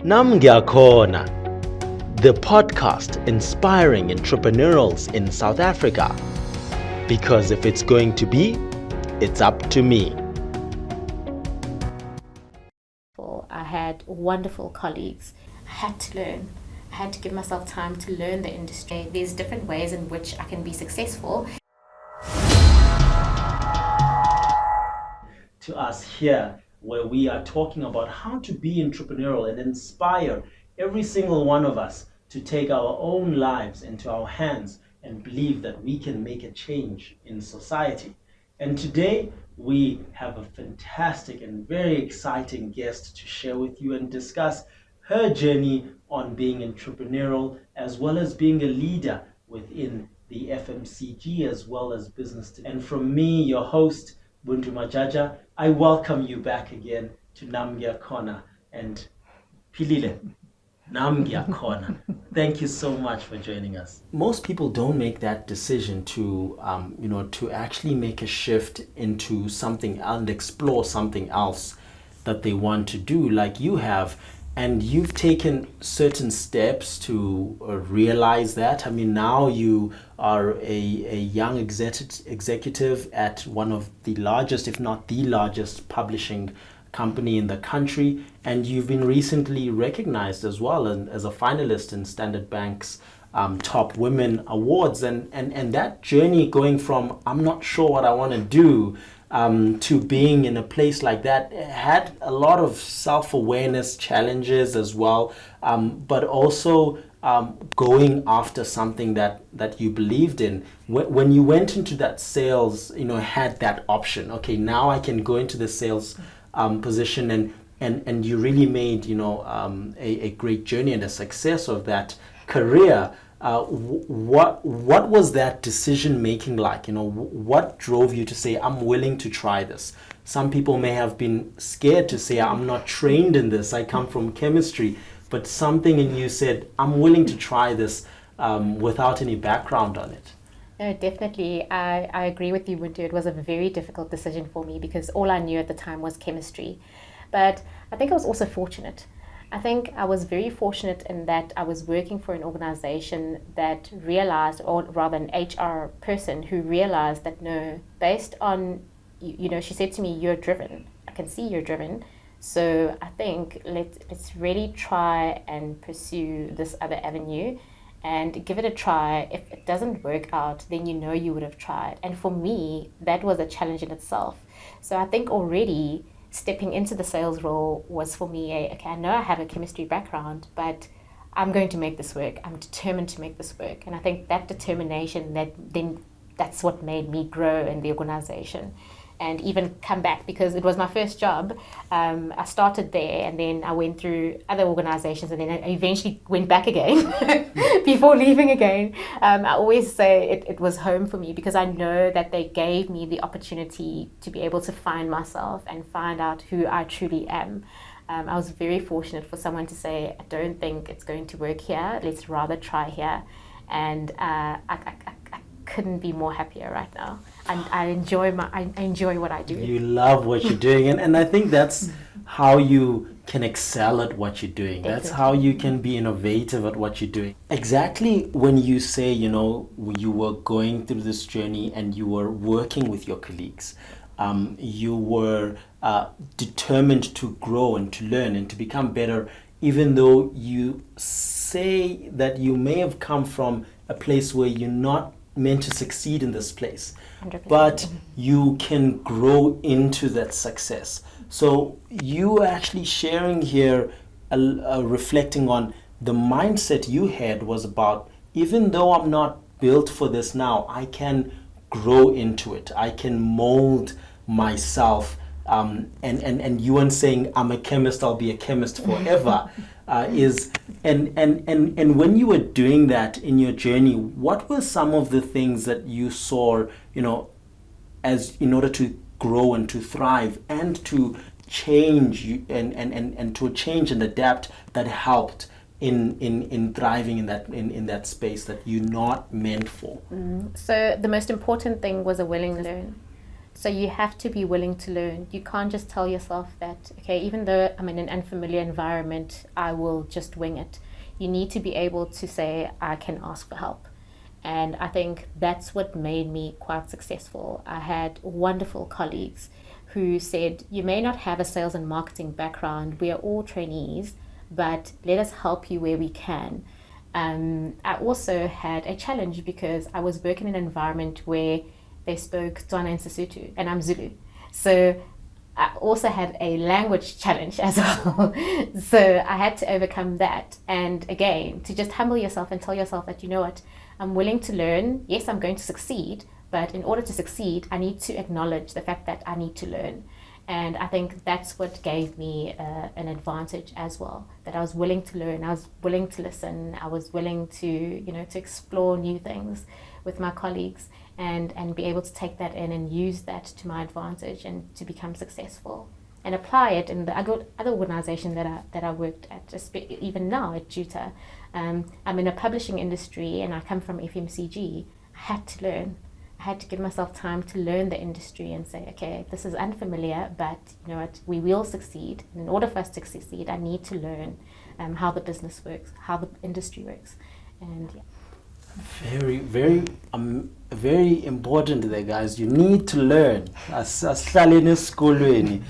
Namgyakhona, the podcast inspiring entrepreneurials in South Africa. Because if it's going to be, it's up to me. I had wonderful colleagues. I had to learn. I had to give myself time to learn the industry. There's different ways in which I can be successful. To us here, where we are talking about how to be entrepreneurial and inspire every single one of us to take our own lives into our hands and believe that we can make a change in society. And today we have a fantastic and very exciting guest to share with you and discuss her journey on being entrepreneurial as well as being a leader within the FMCG as well as business. And from me, your host, Buntu Majaja, I welcome you back again to Namgyakhona and Philile Mabolloane. Thank you so much for joining us. Most people don't make that decision to, to actually make a shift into something and explore something else that they want to do, like you have. And you've taken certain steps to realize that. I mean, now you are a young executive at one of the largest, if not the largest, publishing company in the country. And you've been recently recognized as well as a finalist in Standard Bank's Top Women Awards. And that journey going from, I'm not sure what I want to do, to being in a place like that had a lot of self-awareness challenges as well, but also going after something that you believed in. When you went into that sales, had that option. Okay, now I can go into the sales position, and you really made a great journey and a success of that career. What was that decision making like? What drove you to say, I'm willing to try this? Some people may have been scared to say, I'm not trained in this, I come from chemistry, but something in you said, I'm willing to try this without any background on it. No, definitely. I agree with you, Buntu. It was a very difficult decision for me because all I knew at the time was chemistry. But I think I was also fortunate. I think I was very fortunate in that I was working for an organization that realized, or rather an HR person who realized that no, based on, she said to me, you're driven. I can see you're driven. So I think let's really try and pursue this other avenue and give it a try. If it doesn't work out, then you would have tried. And for me, that was a challenge in itself. So I think already stepping into the sales role was for me okay, I know I have a chemistry background, but I'm going to make this work. I'm determined to make this work. And I think that determination, that's what made me grow in the organization and even come back, because it was my first job. I started there and then I went through other organizations and then I eventually went back again before leaving again. I always say it was home for me because I know that they gave me the opportunity to be able to find myself and find out who I truly am. I was very fortunate for someone to say, I don't think it's going to work here. Let's rather try here. And I couldn't be more happier right now. And I enjoy what I do. You love what you're doing, and I think that's how you can excel at what you're doing. Definitely. That's how you can be innovative at what you're doing. Exactly when you say, you were going through this journey and you were working with your colleagues, you were determined to grow and to learn and to become better, even though you say that you may have come from a place where you're not meant to succeed in this place, 100%. But you can grow into that success. So you actually sharing here, reflecting on the mindset you had was about, even though I'm not built for this now, I can grow into it. I can mold myself. And you weren't saying, I'm a chemist, I'll be a chemist forever. And when you were doing that in your journey, what were some of the things that you saw, as in order to grow and to thrive and to change and to change and adapt, that helped in thriving in that space that you're not meant for? So the most important thing was a willingness to learn. So you have to be willing to learn. You can't just tell yourself that, okay, even though I'm in an unfamiliar environment, I will just wing it. You need to be able to say, I can ask for help. And I think that's what made me quite successful. I had wonderful colleagues who said, you may not have a sales and marketing background, we are all trainees, but let us help you where we can. I also had a challenge because I was working in an environment where they spoke Tswana and Sesotho, and I'm Zulu. So I also had a language challenge as well. So I had to overcome that. And again, to just humble yourself and tell yourself that, you know what, I'm willing to learn. Yes, I'm going to succeed. But in order to succeed, I need to acknowledge the fact that I need to learn. And I think that's what gave me an advantage as well, that I was willing to learn, I was willing to listen, I was willing to, to explore new things with my colleagues and be able to take that in and use that to my advantage and to become successful and apply it in the other organization that I worked at, just even now at Juta. I'm in a publishing industry and I come from FMCG. I had to learn. I had to give myself time to learn the industry and say, okay, this is unfamiliar, but you know what, we will succeed. And in order for us to succeed, I need to learn how the business works, how the industry works. And yeah. Very important there, guys. You need to learn. Asihlale esikolweni.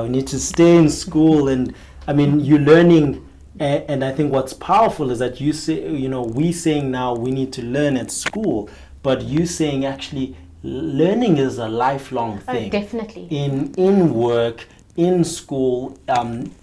We need to stay in school, and I mean, you're learning. And I think what's powerful is that you say, we saying now we need to learn at school, but you saying actually learning is a lifelong thing. Oh, definitely. In work, in school,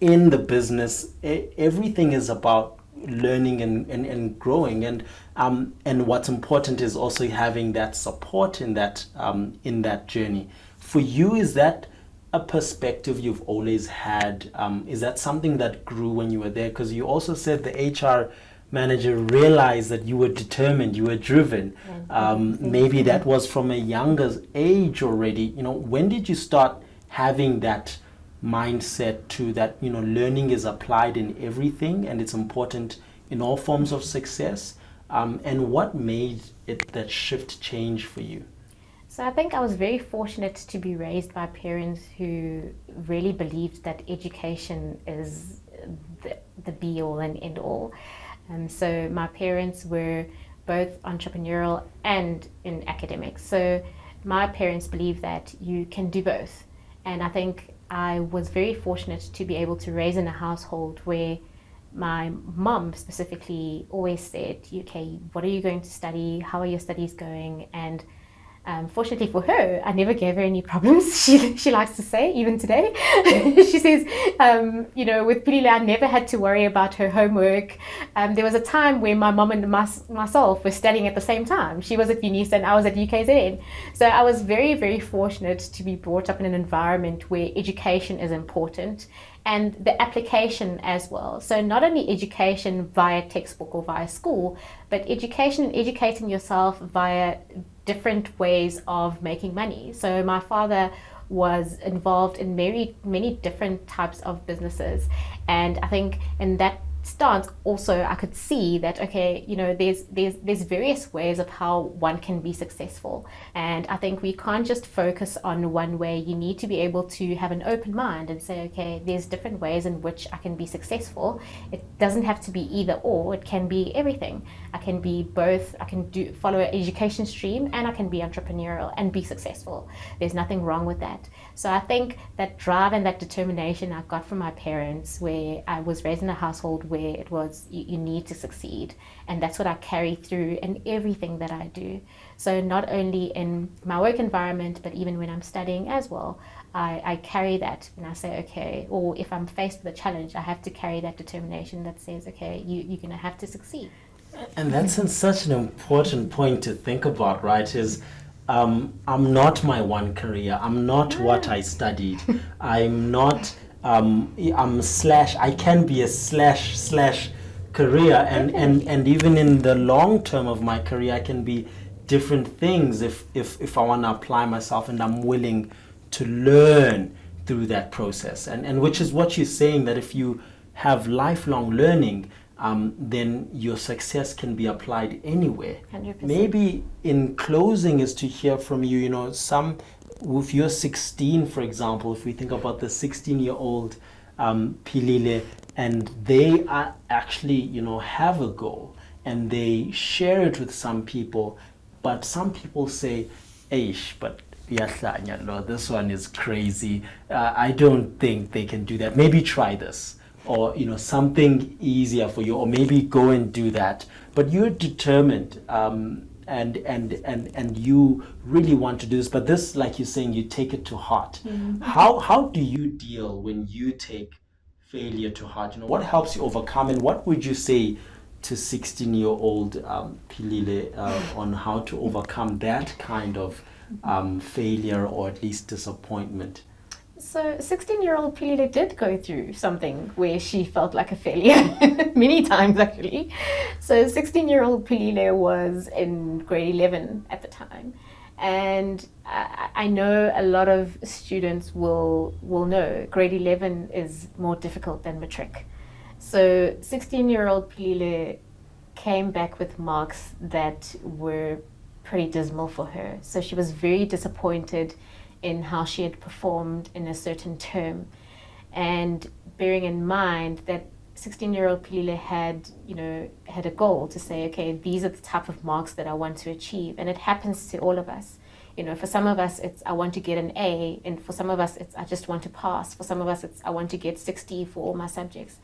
in the business, everything is about learning and growing, and what's important is also having that support in that journey. For you, is that a perspective you've always had? Is that something that grew when you were there? Because you also said the HR manager realized that you were determined, you were driven. Maybe that was from a younger age already. When did you start having that mindset to that, learning is applied in everything and it's important in all forms of success? And what made that shift change for you? So I think I was very fortunate to be raised by parents who really believed that education is the be all and end all. So my parents were both entrepreneurial and in academics. So my parents believe that you can do both. And I think I was very fortunate to be able to raise in a household where my mom specifically always said, okay, what are you going to study? How are your studies going? And fortunately for her, I never gave her any problems. She likes to say, even today, she says, with Philile, I never had to worry about her homework. There was a time where my mom and myself were studying at the same time. She was at UNISA and I was at UKZN. So I was very, very fortunate to be brought up in an environment where education is important and the application as well. So not only education via textbook or via school, but educating yourself via different ways of making money. So my father was involved in many different types of businesses, and I think in that stance also I could see that, okay, there's various ways of how one can be successful, and I think we can't just focus on one way. You need to be able to have an open mind and say, okay, there's different ways in which I can be successful. It doesn't have to be either or, it can be everything. I can be both. I can follow an education stream and I can be entrepreneurial and be successful. There's nothing wrong with that. So I think that drive and that determination I got from my parents, where I was raised in a household where it was you need to succeed, and that's what I carry through in everything that I do. So not only in my work environment, but even when I'm studying as well, I carry that and I say, okay, or if I'm faced with a challenge, I have to carry that determination that says, okay, you're going to have to succeed. And that's such an important point to think about, right? Is I'm not my one career. I'm not what I studied. I'm not. I can be a slash career, and even in the long term of my career, I can be different things if I want to apply myself, and I'm willing to learn through that process. And which is what you're saying, that if you have lifelong learning, then your success can be applied anywhere. 100%. Maybe in closing is to hear from you, some, if you're 16, for example, if we think about the 16-year-old Philile, and they are actually, have a goal and they share it with some people, but some people say, Eish, but this one is crazy. I don't think they can do that. Maybe try this, or something easier for you, or maybe go and do that. But you're determined, and you really want to do this. But this, like you're saying, you take it to heart. Mm-hmm. How do you deal when you take failure to heart? What helps you overcome, and what would you say to 16-year-old Philile on how to overcome that kind of failure, or at least disappointment? So 16-year-old Philile did go through something where she felt like a failure many times, actually. So 16-year-old Philile was in grade 11 at the time. And I know a lot of students will know grade 11 is more difficult than matric. So 16-year-old Philile came back with marks that were pretty dismal for her. So she was very disappointed in how she had performed in a certain term. And bearing in mind that 16-year-old Philile had a goal to say, okay, these are the type of marks that I want to achieve. And it happens to all of us. For some of us, it's I want to get an A, and for some of us, it's I just want to pass. For some of us, it's I want to get 60 for all my subjects.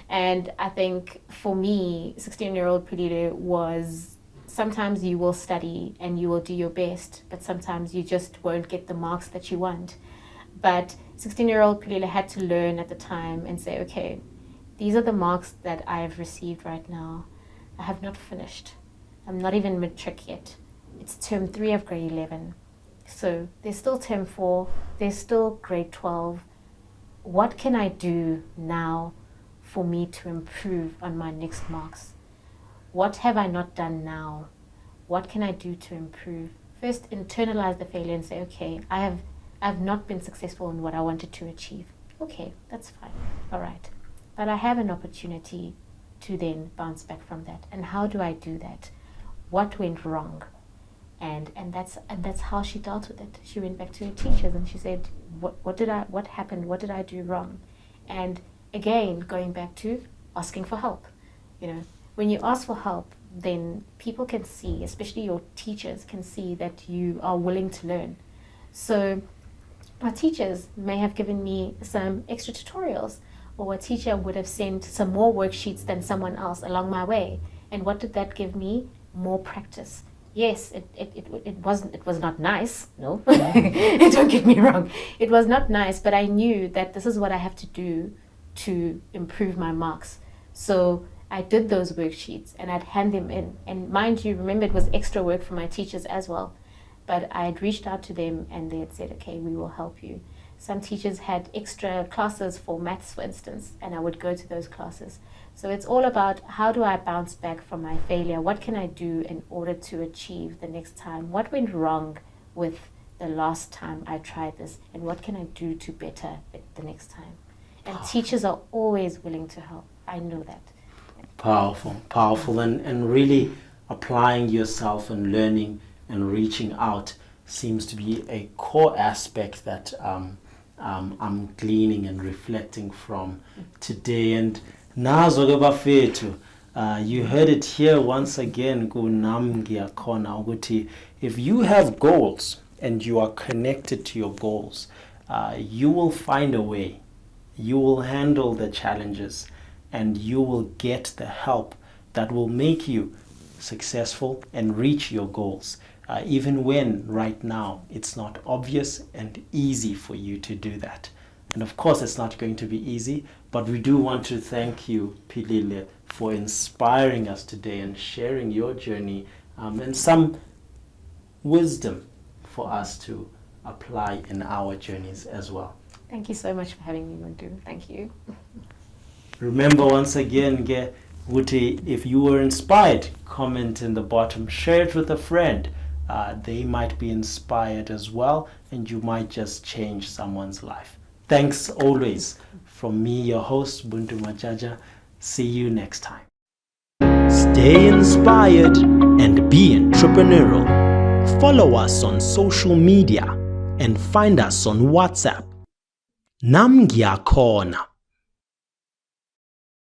And I think for me, 16-year-old Philile was, sometimes you will study and you will do your best, but sometimes you just won't get the marks that you want. But 16-year-old Philile had to learn at the time and say, okay, these are the marks that I've received right now. I have not finished. I'm not even matric yet. It's term 3 of grade 11. So there's still term 4. There's still grade 12. What can I do now for me to improve on my next marks? What have I not done now? What can I do to improve? First, internalize the failure and say, okay, I have not been successful in what I wanted to achieve. Okay, that's fine. All right. But I have an opportunity to then bounce back from that. And how do I do that? What went wrong? And that's how she dealt with it. She went back to her teachers and she said, what happened? What did I do wrong? And again, going back to asking for help. When you ask for help, then people can see, especially your teachers can see that you are willing to learn. So my teachers may have given me some extra tutorials, or a teacher would have sent some more worksheets than someone else along my way. And what did that give me? More practice. Yes, it was not nice. No, don't get me wrong. It was not nice, but I knew that this is what I have to do to improve my marks. So I did those worksheets and I'd hand them in. And mind you, remember, it was extra work for my teachers as well. But I had reached out to them and they had said, okay, we will help you. Some teachers had extra classes for maths, for instance, and I would go to those classes. So it's all about, how do I bounce back from my failure? What can I do in order to achieve the next time? What went wrong with the last time I tried this? And what can I do to better it the next time? And teachers are always willing to help. I know that. Powerful. And really applying yourself and learning and reaching out seems to be a core aspect that I'm gleaning and reflecting from today. And nazo ke bafethu, you heard it here once again, if you have goals and you are connected to your goals, you will find a way. You will handle the challenges and you will get the help that will make you successful and reach your goals, even when right now it's not obvious and easy for you to do that. And of course, it's not going to be easy, but we do want to thank you, Philile, for inspiring us today and sharing your journey and some wisdom for us to apply in our journeys as well. Thank you so much for having me, Muntu. Thank you. Remember, once again, if you were inspired, comment in the bottom, share it with a friend. They might be inspired as well, and you might just change someone's life. Thanks always from me, your host, Buntu Majaja. See you next time. Stay inspired and be entrepreneurial. Follow us on social media and find us on WhatsApp. Nam ngiyakhona.